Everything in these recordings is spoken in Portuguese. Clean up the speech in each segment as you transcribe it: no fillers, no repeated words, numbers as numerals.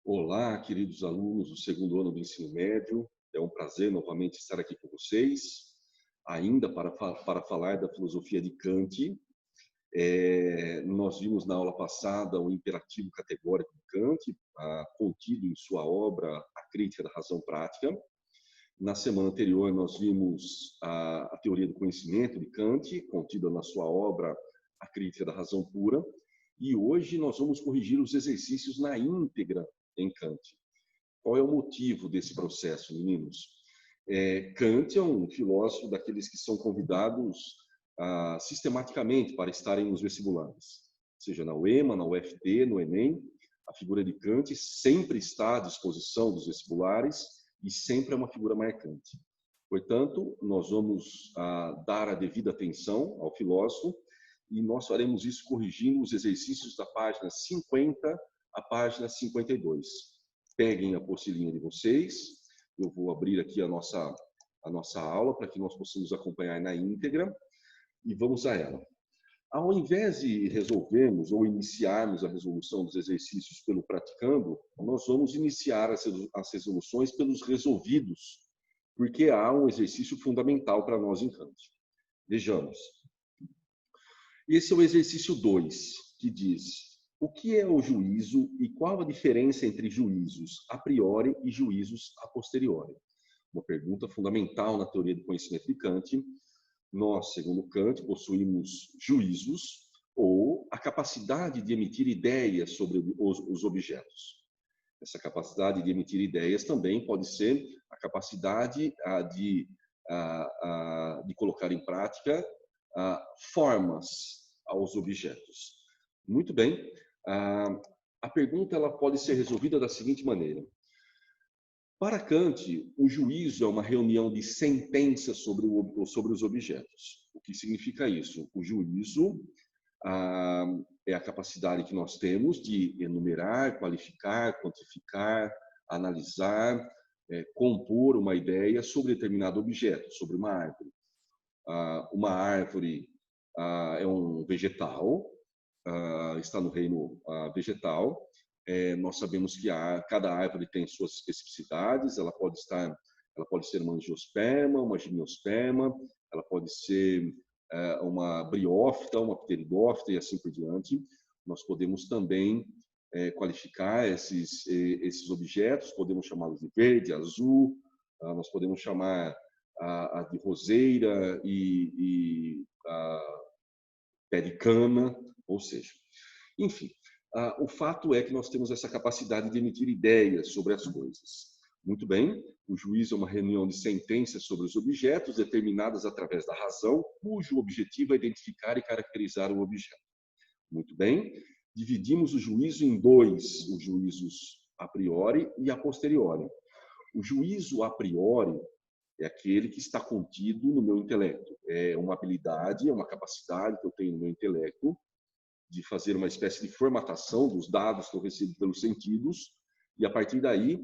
Olá, queridos alunos do segundo ano do ensino médio. É um prazer novamente estar aqui com vocês, ainda para falar da filosofia de Kant. Nós vimos na aula passada o imperativo categórico de Kant, contido em sua obra A Crítica da Razão Prática. Na semana anterior, nós vimos a teoria do conhecimento de Kant, contida na sua obra A Crítica da Razão Pura. E hoje nós vamos corrigir os exercícios na íntegra em Kant. Qual é o motivo desse processo, meninos? Kant é um filósofo daqueles que são convidados sistematicamente para estarem nos vestibulares, seja na UEMA, na UFT, no Enem. A figura de Kant sempre está à disposição dos vestibulares e sempre é uma figura marcante. Portanto, nós vamos dar a devida atenção ao filósofo e nós faremos isso corrigindo os exercícios da página 50 à página 52. Peguem a apostilinha de vocês, eu vou abrir aqui a nossa aula para que nós possamos acompanhar na íntegra e vamos a ela. Ao invés de resolvermos ou iniciarmos a resolução dos exercícios pelo praticando, nós vamos iniciar as resoluções pelos resolvidos, porque há um exercício fundamental para nós em Kant. Vejamos. Esse é o exercício 2, que diz: o que é o juízo e qual a diferença entre juízos a priori e juízos a posteriori? Uma pergunta fundamental na teoria do conhecimento de Kant. Nós, segundo Kant, possuímos juízos ou a capacidade de emitir ideias sobre os objetos. Essa capacidade de emitir ideias também pode ser a capacidade de colocar em prática formas aos objetos. Muito bem. A pergunta ela pode ser resolvida da seguinte maneira. Para Kant, o juízo é uma reunião de sentenças sobre os objetos. O que significa isso? O juízo é a capacidade que nós temos de enumerar, qualificar, quantificar, analisar, compor uma ideia sobre determinado objeto, sobre uma árvore. Uma árvore é um vegetal, está no reino vegetal. Nós sabemos que cada árvore tem suas especificidades. Ela pode ser uma angiosperma, uma gimnosperma, ela pode ser uma briófita, uma pteridófita e assim por diante. Nós podemos também qualificar esses objetos, podemos chamá-los de verde, azul, nós podemos chamar de roseira e pé de cana, ou seja, enfim, o fato é que nós temos essa capacidade de emitir ideias sobre as coisas. Muito bem, o juízo é uma reunião de sentenças sobre os objetos determinadas através da razão, cujo objetivo é identificar e caracterizar o objeto. Muito bem, dividimos o juízo em dois, os juízos a priori e a posteriori. O juízo a priori é aquele que está contido no meu intelecto. É uma habilidade, é uma capacidade que eu tenho no meu intelecto de fazer uma espécie de formatação dos dados que eu recebo pelos sentidos e, a partir daí,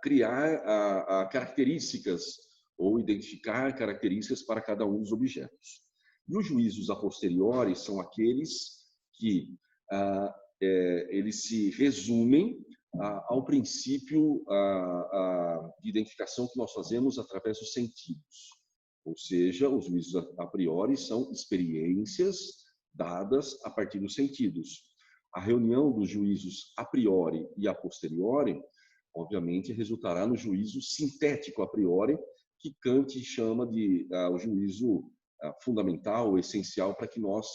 criar características ou identificar características para cada um dos objetos. E os juízos a posteriori são aqueles que eles se resumem ao princípio de identificação que nós fazemos através dos sentidos. Ou seja, os juízos a priori são experiências dadas a partir dos sentidos. A reunião dos juízos a priori e a posteriori, obviamente, resultará no juízo sintético a priori, que Kant chama de o juízo fundamental, essencial, para que nós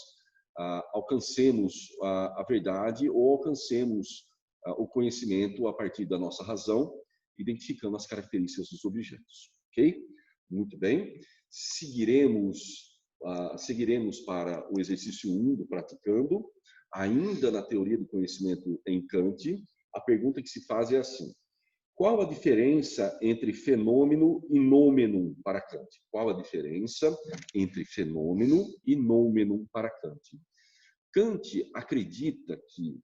alcancemos a verdade ou alcancemos o conhecimento a partir da nossa razão, identificando as características dos objetos. Ok? Muito bem. Seguiremos para o exercício 1 do praticando. Ainda na teoria do conhecimento em Kant, a pergunta que se faz é assim: qual a diferença entre fenômeno e nômeno para Kant? Qual a diferença entre fenômeno e nômeno para Kant? Kant acredita que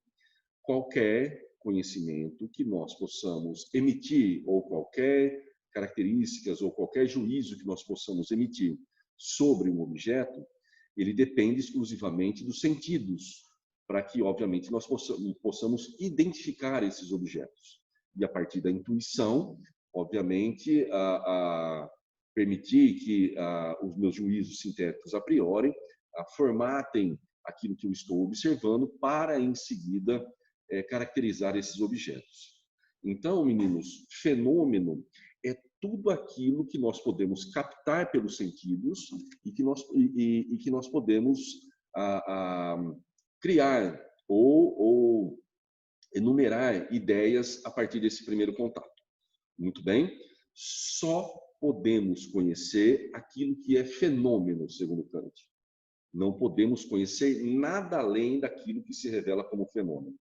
qualquer conhecimento que nós possamos emitir, ou qualquer características, ou qualquer juízo que nós possamos emitir sobre um objeto, ele depende exclusivamente dos sentidos. para que, obviamente, nós possamos identificar esses objetos. E, a partir da intuição, obviamente, permitir que os meus juízos sintéticos a priori formatem aquilo que eu estou observando para, em seguida, caracterizar esses objetos. Então, meninos, fenômeno é tudo aquilo que nós podemos captar pelos sentidos e que nós podemos criar ou enumerar ideias a partir desse primeiro contato. Muito bem? Só podemos conhecer aquilo que é fenômeno, segundo Kant. Não podemos conhecer nada além daquilo que se revela como fenômeno.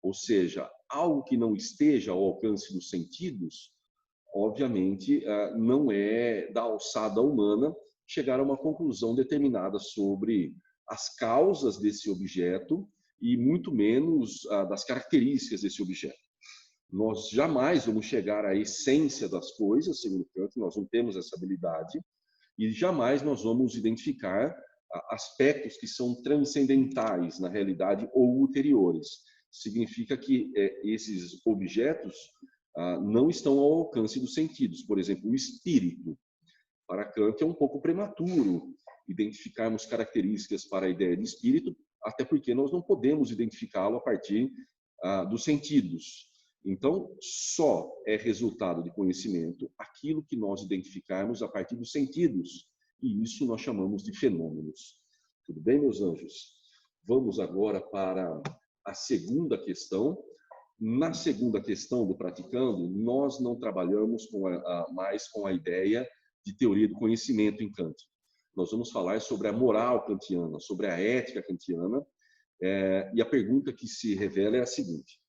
Ou seja, algo que não esteja ao alcance dos sentidos, obviamente, não é da alçada humana chegar a uma conclusão determinada sobre as causas desse objeto e muito menos das características desse objeto. Nós jamais vamos chegar à essência das coisas, segundo Kant, nós não temos essa habilidade, e jamais nós vamos identificar aspectos que são transcendentais na realidade ou ulteriores. Significa que esses objetos não estão ao alcance dos sentidos. Por exemplo, o espírito. Para Kant é um pouco prematuro identificarmos características para a ideia de espírito, até porque nós não podemos identificá-lo a partir dos sentidos. Então, só é resultado de conhecimento aquilo que nós identificarmos a partir dos sentidos. E isso nós chamamos de fenômenos. Tudo bem, meus anjos? Vamos agora para a segunda questão. Na segunda questão do Praticando, nós não trabalhamos mais com a ideia de teoria do conhecimento em Kant. Nós vamos falar sobre a moral kantiana, sobre a ética kantiana, e a pergunta que se revela é a seguinte.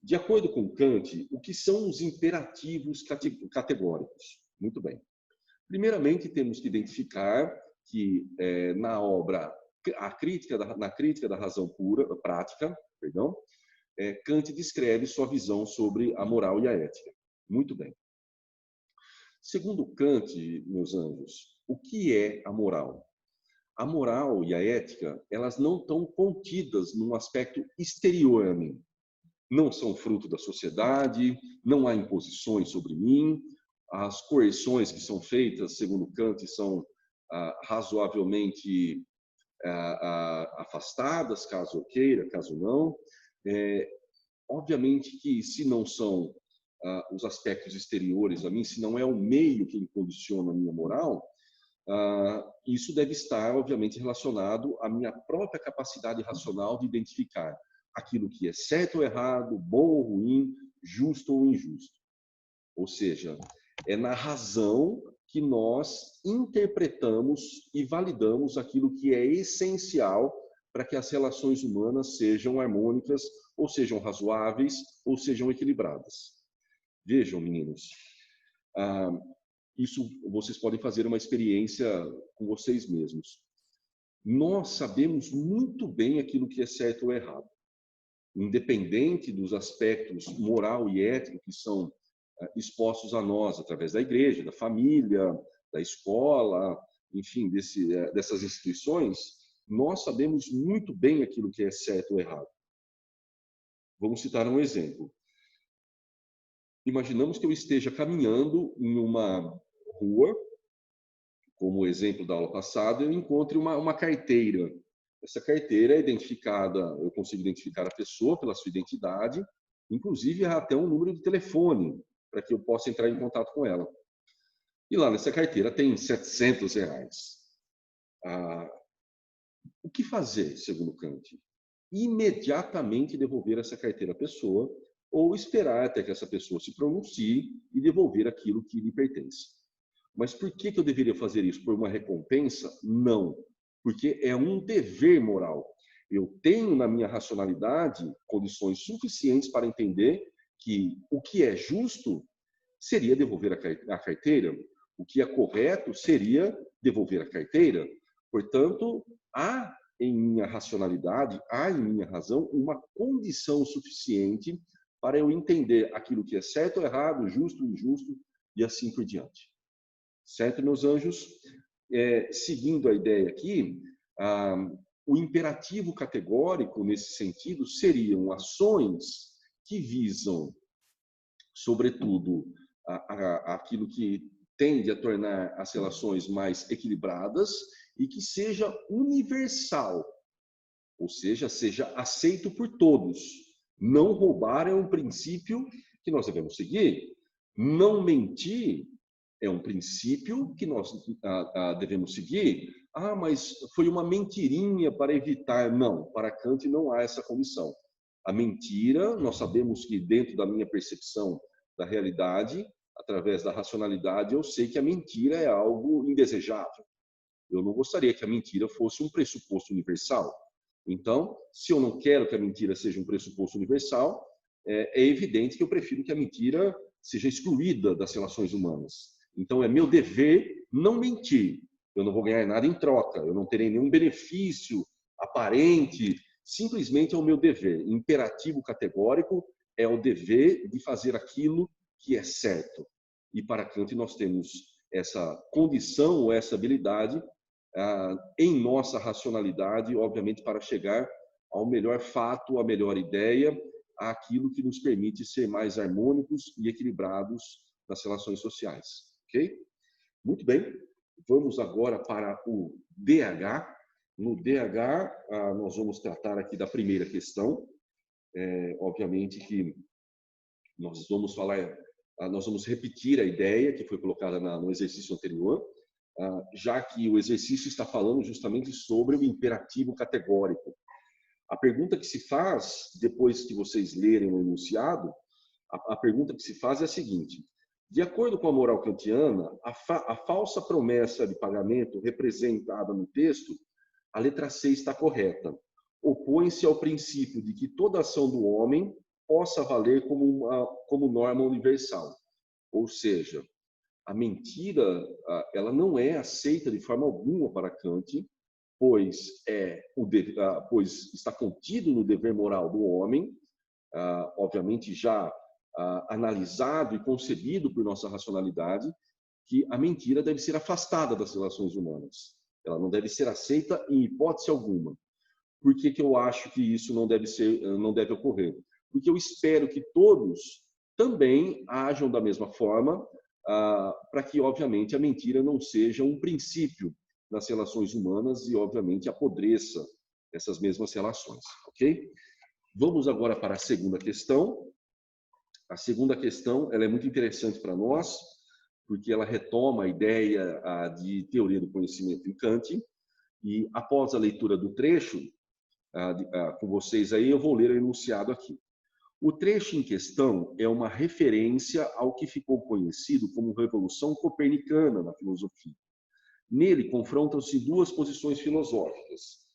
De acordo com Kant, o que são os imperativos categóricos? Muito bem. Primeiramente, temos que identificar que na obra na crítica da razão pura, prática, perdão, Kant descreve sua visão sobre a moral e a ética. Muito bem. Segundo Kant, meus anjos, o que é a moral? A moral e a ética, elas não estão contidas num aspecto exterior a mim. Não são fruto da sociedade, não há imposições sobre mim, as correções que são feitas, segundo Kant, são razoavelmente afastadas, caso eu queira, caso não. Obviamente que se não são os aspectos exteriores a mim, se não é o meio que condiciona a minha moral, isso deve estar, obviamente, relacionado à minha própria capacidade racional de identificar aquilo que é certo ou errado, bom ou ruim, justo ou injusto. Ou seja, é na razão que nós interpretamos e validamos aquilo que é essencial para que as relações humanas sejam harmônicas, ou sejam razoáveis, ou sejam equilibradas. Vejam, meninos, isso vocês podem fazer uma experiência com vocês mesmos. Nós sabemos muito bem aquilo que é certo ou errado, independente dos aspectos moral e ético que são expostos a nós através da igreja, da família, da escola, enfim, dessas instituições. Nós sabemos muito bem aquilo que é certo ou errado. Vamos citar um exemplo. Imaginamos que eu esteja caminhando em uma rua, como o exemplo da aula passada, eu encontre uma carteira. Essa carteira é identificada, eu consigo identificar a pessoa pela sua identidade, inclusive até um número de telefone, para que eu possa entrar em contato com ela. E lá nessa carteira tem R$700. O que fazer, segundo Kant? Imediatamente devolver essa carteira à pessoa ou esperar até que essa pessoa se pronuncie e devolver aquilo que lhe pertence. Mas por que eu deveria fazer isso? Por uma recompensa? Não. Porque é um dever moral. Eu tenho na minha racionalidade condições suficientes para entender que o que é justo seria devolver a carteira, o que é correto seria devolver a carteira. Portanto, há em minha racionalidade, há em minha razão uma condição suficiente para eu entender aquilo que é certo ou errado, justo ou injusto e assim por diante. Certo, meus anjos? Seguindo a ideia aqui, o imperativo categórico, nesse sentido, seriam ações que visam, sobretudo, aquilo que tende a tornar as relações mais equilibradas e que seja universal, ou seja aceito por todos. Não roubar é um princípio que nós devemos seguir. Não mentir é um princípio que nós devemos seguir. Mas foi uma mentirinha para evitar. Não, para Kant não há essa condição. A mentira, nós sabemos que dentro da minha percepção da realidade, através da racionalidade, eu sei que a mentira é algo indesejável. Eu não gostaria que a mentira fosse um pressuposto universal. Então, se eu não quero que a mentira seja um pressuposto universal, é evidente que eu prefiro que a mentira seja excluída das relações humanas. Então, é meu dever não mentir. Eu não vou ganhar nada em troca, eu não terei nenhum benefício aparente, simplesmente é o meu dever. Imperativo categórico é o dever de fazer aquilo que é certo. E para Kant nós temos essa condição ou essa habilidade em nossa racionalidade, obviamente, para chegar ao melhor fato, à melhor ideia, àquilo que nos permite ser mais harmônicos e equilibrados nas relações sociais. Ok? Muito bem. Vamos agora para o DH. No DH, nós vamos tratar aqui da primeira questão. Obviamente que nós vamos repetir a ideia que foi colocada no exercício anterior, já que o exercício está falando justamente sobre o imperativo categórico. A pergunta que se faz, depois que vocês lerem o enunciado, a pergunta que se faz é a seguinte: de acordo com a moral kantiana, a falsa promessa de pagamento representada no texto, a letra C está correta. Opõe-se ao princípio de que toda ação do homem possa valer como norma universal. Ou seja, a mentira, ela não é aceita de forma alguma para Kant, pois está contido no dever moral do homem, obviamente já analisado e concebido por nossa racionalidade, que a mentira deve ser afastada das relações humanas. Ela não deve ser aceita em hipótese alguma. Por que eu acho que isso não deve ocorrer? Porque eu espero que todos também ajam da mesma forma, para que, obviamente, a mentira não seja um princípio nas relações humanas e, obviamente, apodreça essas mesmas relações, ok? Vamos agora para a segunda questão. A segunda questão, ela é muito interessante para nós, porque ela retoma a ideia de teoria do conhecimento em Kant, e após a leitura do trecho com vocês aí, eu vou ler o enunciado aqui. O trecho em questão é uma referência ao que ficou conhecido como Revolução Copernicana na filosofia. Nele confrontam-se duas posições filosóficas.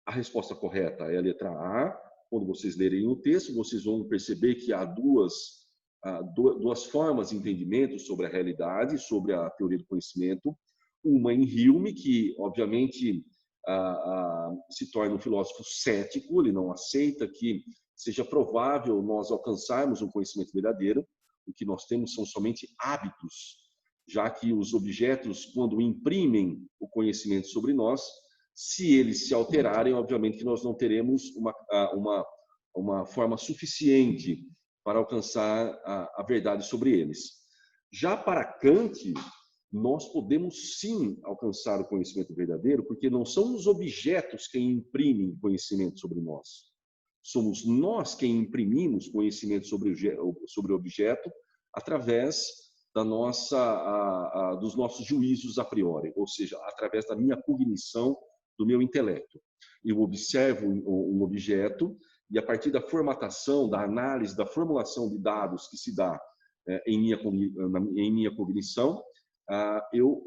A resposta correta é a letra A. Quando vocês lerem o texto, vocês vão perceber que há duas formas de entendimento sobre a realidade, sobre a teoria do conhecimento. Uma em Hume, que obviamente se torna um filósofo cético, ele não aceita que seja provável nós alcançarmos um conhecimento verdadeiro. O que nós temos são somente hábitos, já que os objetos, quando imprimem o conhecimento sobre nós, se eles se alterarem, obviamente que nós não teremos uma forma suficiente para alcançar a verdade sobre eles. Já para Kant, nós podemos sim alcançar o conhecimento verdadeiro, porque não são os objetos quem imprimem conhecimento sobre nós. Somos nós quem imprimimos conhecimento sobre o objeto através dos nossos juízos a priori, ou seja, através da minha cognição, do meu intelecto. Eu observo um objeto e, a partir da formatação, da análise, da formulação de dados que se dá em minha cognição, eu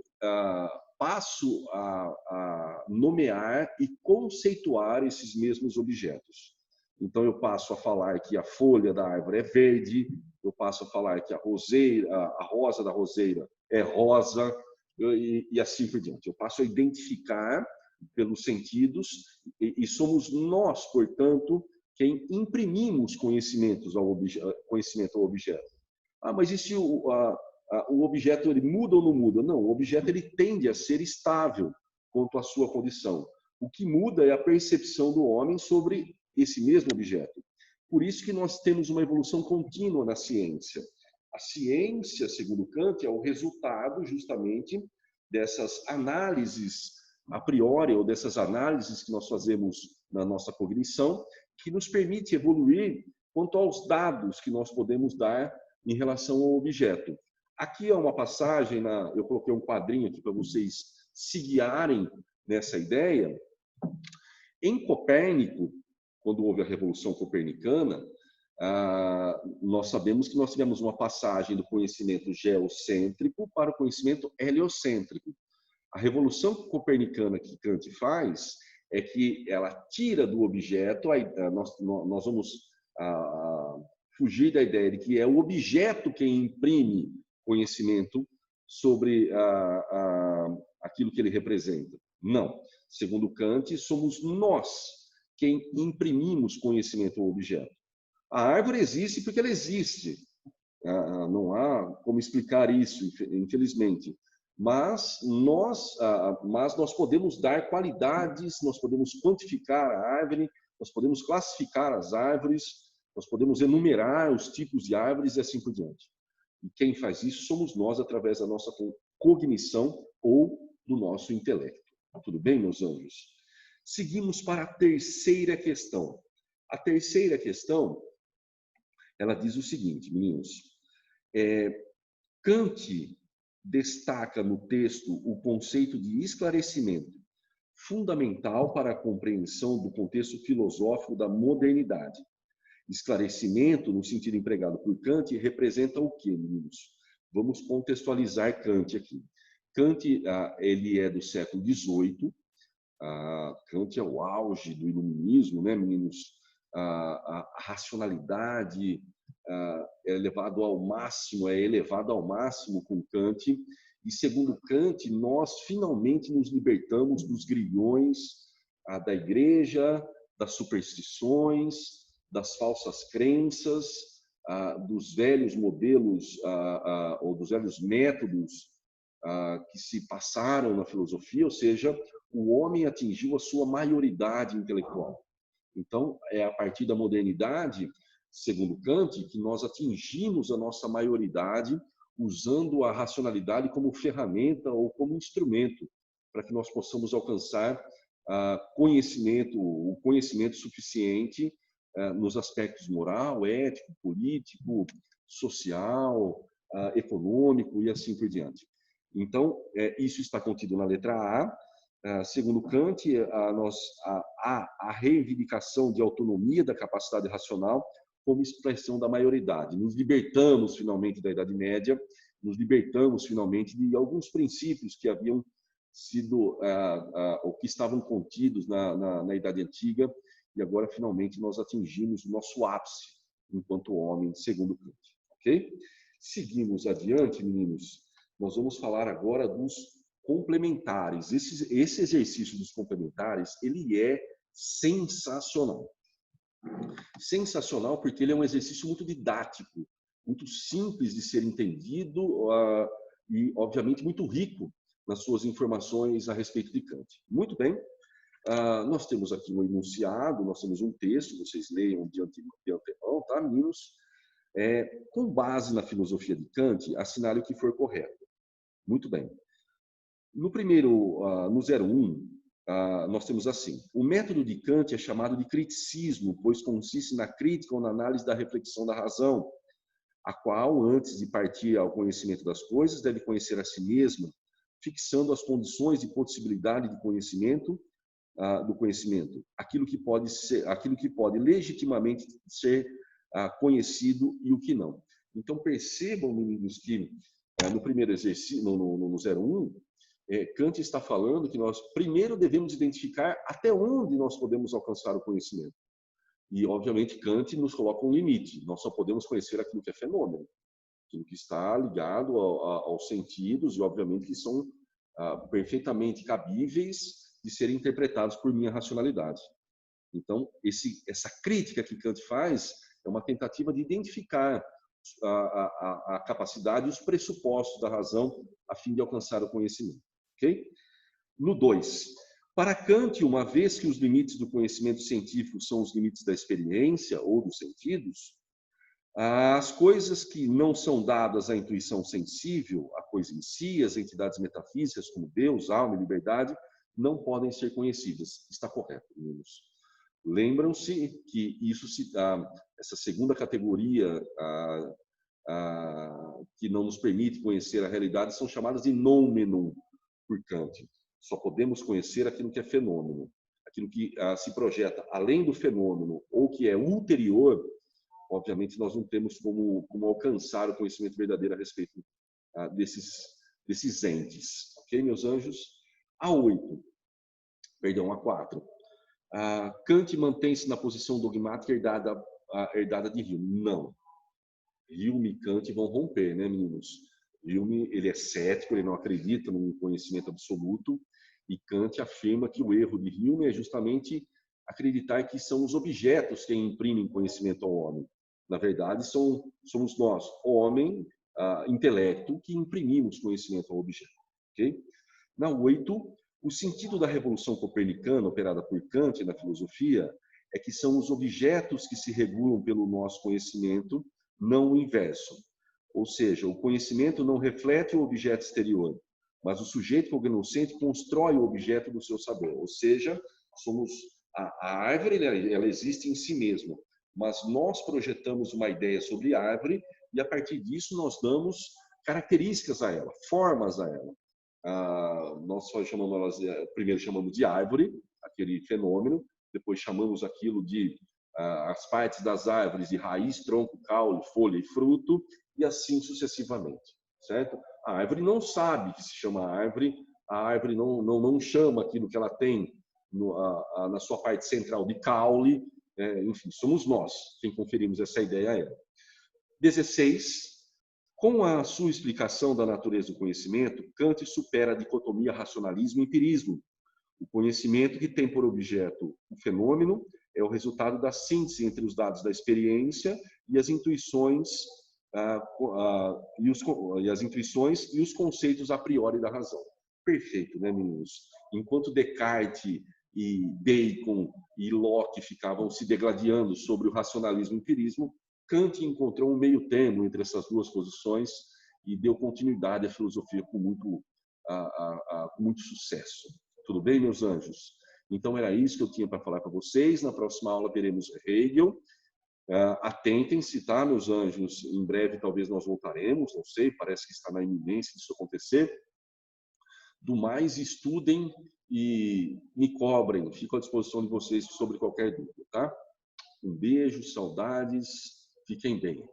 passo a nomear e conceituar esses mesmos objetos. Então, eu passo a falar que a folha da árvore é verde, eu passo a falar que a rosa da roseira é rosa, e assim por diante. Eu passo a identificar pelos sentidos, e somos nós, portanto, quem imprimimos conhecimento ao objeto. Mas e se o objeto ele muda ou não muda? Não, o objeto ele tende a ser estável quanto à sua condição. O que muda é a percepção do homem sobre esse mesmo objeto. Por isso que nós temos uma evolução contínua na ciência. A ciência, segundo Kant, é o resultado justamente dessas análises a priori, ou dessas análises que nós fazemos na nossa cognição, que nos permite evoluir quanto aos dados que nós podemos dar em relação ao objeto. Aqui é uma passagem, eu coloquei um quadrinho aqui para vocês se guiarem nessa ideia. Em Copérnico, quando houve a Revolução Copernicana, nós sabemos que nós tivemos uma passagem do conhecimento geocêntrico para o conhecimento heliocêntrico. A revolução copernicana que Kant faz é que ela tira do objeto, nós vamos fugir da ideia de que é o objeto quem imprime conhecimento sobre aquilo que ele representa. Não. Segundo Kant, somos nós quem imprimimos conhecimento ao objeto. A árvore existe porque ela existe. Não há como explicar isso, infelizmente. Mas nós podemos dar qualidades, nós podemos quantificar a árvore, nós podemos classificar as árvores, nós podemos enumerar os tipos de árvores e assim por diante. E quem faz isso somos nós através da nossa cognição ou do nosso intelecto. Tudo bem, meus anjos? Seguimos para a terceira questão. A terceira questão, ela diz o seguinte, meninos. Kant destaca no texto o conceito de esclarecimento, fundamental para a compreensão do contexto filosófico da modernidade. Esclarecimento, no sentido empregado por Kant, representa o quê, meninos? Vamos contextualizar Kant aqui. Kant, ele é do século XVIII. Kant é o auge do iluminismo, né, meninos? A racionalidade é elevado ao máximo com Kant. E, segundo Kant, nós finalmente nos libertamos dos grilhões da igreja, das superstições, das falsas crenças, dos velhos modelos ou dos velhos métodos que se passaram na filosofia, ou seja, o homem atingiu a sua maioridade intelectual. Então, é a partir da modernidade, segundo Kant, que nós atingimos a nossa maioridade usando a racionalidade como ferramenta ou como instrumento para que nós possamos alcançar o conhecimento suficiente nos aspectos moral, ético, político, social, econômico e assim por diante. Então, isso está contido na letra A. Segundo Kant, a reivindicação de autonomia da capacidade racional como expressão da maioridade. Nos libertamos finalmente da Idade Média, nos libertamos finalmente de alguns princípios que haviam sido ou que estavam contidos na Idade Antiga, e agora finalmente nós atingimos o nosso ápice enquanto homem, segundo Kant. Ok? Seguimos adiante, meninos. Nós vamos falar agora dos complementares. Esse exercício dos complementares, ele é sensacional. Sensacional porque ele é um exercício muito didático, muito simples de ser entendido e, obviamente, muito rico nas suas informações a respeito de Kant. Muito bem. Nós temos aqui um enunciado, nós temos um texto, vocês leiam de antemão, tá, meninos? Com base na filosofia de Kant, assinale o que for correto. Muito bem. No 01, nós temos assim: o método de Kant é chamado de criticismo, pois consiste na crítica ou na análise da reflexão da razão, a qual, antes de partir ao conhecimento das coisas, deve conhecer a si mesma, fixando as condições de possibilidade de conhecimento, do conhecimento, aquilo que pode legitimamente ser conhecido e o que não. Então, percebam, meninos, que no primeiro exercício, no 01, Kant está falando que nós primeiro devemos identificar até onde nós podemos alcançar o conhecimento. E, obviamente, Kant nos coloca um limite. Nós só podemos conhecer aquilo que é fenômeno, aquilo que está ligado aos sentidos e, obviamente, que são perfeitamente cabíveis de serem interpretados por minha racionalidade. Então, essa crítica que Kant faz é uma tentativa de identificar a capacidade e os pressupostos da razão a fim de alcançar o conhecimento. Okay? No 2, Para Kant, uma vez que os limites do conhecimento científico são os limites da experiência ou dos sentidos, as coisas que não são dadas à intuição sensível, a coisa em si, as entidades metafísicas como Deus, alma e liberdade, não podem ser conhecidas. Está correto, meninos. Lembram-se que essa segunda categoria que não nos permite conhecer a realidade são chamadas de noumenon por Kant. Só podemos conhecer aquilo que é fenômeno, aquilo que se projeta além do fenômeno ou que é ulterior. Obviamente, nós não temos como alcançar o conhecimento verdadeiro a respeito desses entes. Ok, meus anjos? A 4. Kant mantém-se na posição dogmática herdada de Hume. Não. Hume e Kant vão romper, né, meninos? Hume, ele é cético, ele não acredita no conhecimento absoluto, e Kant afirma que o erro de Hume é justamente acreditar que são os objetos que imprimem conhecimento ao homem. Na verdade, somos nós, homem, intelecto, que imprimimos conhecimento ao objeto. Okay? Na 8, o sentido da revolução copernicana, operada por Kant na filosofia, é que são os objetos que se regulam pelo nosso conhecimento, não o inverso. Ou seja, o conhecimento não reflete o objeto exterior, mas o sujeito cognoscente constrói o objeto do seu saber. Ou seja, a árvore, ela existe em si mesma, mas nós projetamos uma ideia sobre a árvore e, a partir disso, nós damos características a ela, formas a ela. Nós primeiro chamamos de árvore, aquele fenômeno, depois chamamos aquilo de as partes das árvores de raiz, tronco, caule, folha e fruto, e assim sucessivamente, certo? A árvore não sabe que se chama árvore, a árvore não chama aquilo que ela tem na sua parte central de caule, enfim, somos nós quem conferimos essa ideia a ela. 16. Com a sua explicação da natureza do conhecimento, Kant supera a dicotomia racionalismo e empirismo. O conhecimento que tem por objeto o fenômeno é o resultado da síntese entre os dados da experiência e as intuições e os conceitos a priori da razão. Perfeito, né, meninos? Enquanto Descartes e Bacon e Locke ficavam se degladiando sobre o racionalismo e o empirismo, Kant encontrou um meio termo entre essas duas posições e deu continuidade à filosofia com muito sucesso. Tudo bem, meus anjos? Então, era isso que eu tinha para falar para vocês. Na próxima aula, veremos Hegel. Atentem-se, tá, meus anjos? Em breve, talvez nós voltaremos, não sei, parece que está na iminência disso acontecer. Do mais, estudem e me cobrem. Fico à disposição de vocês sobre qualquer dúvida, tá? Um beijo, saudades, fiquem bem.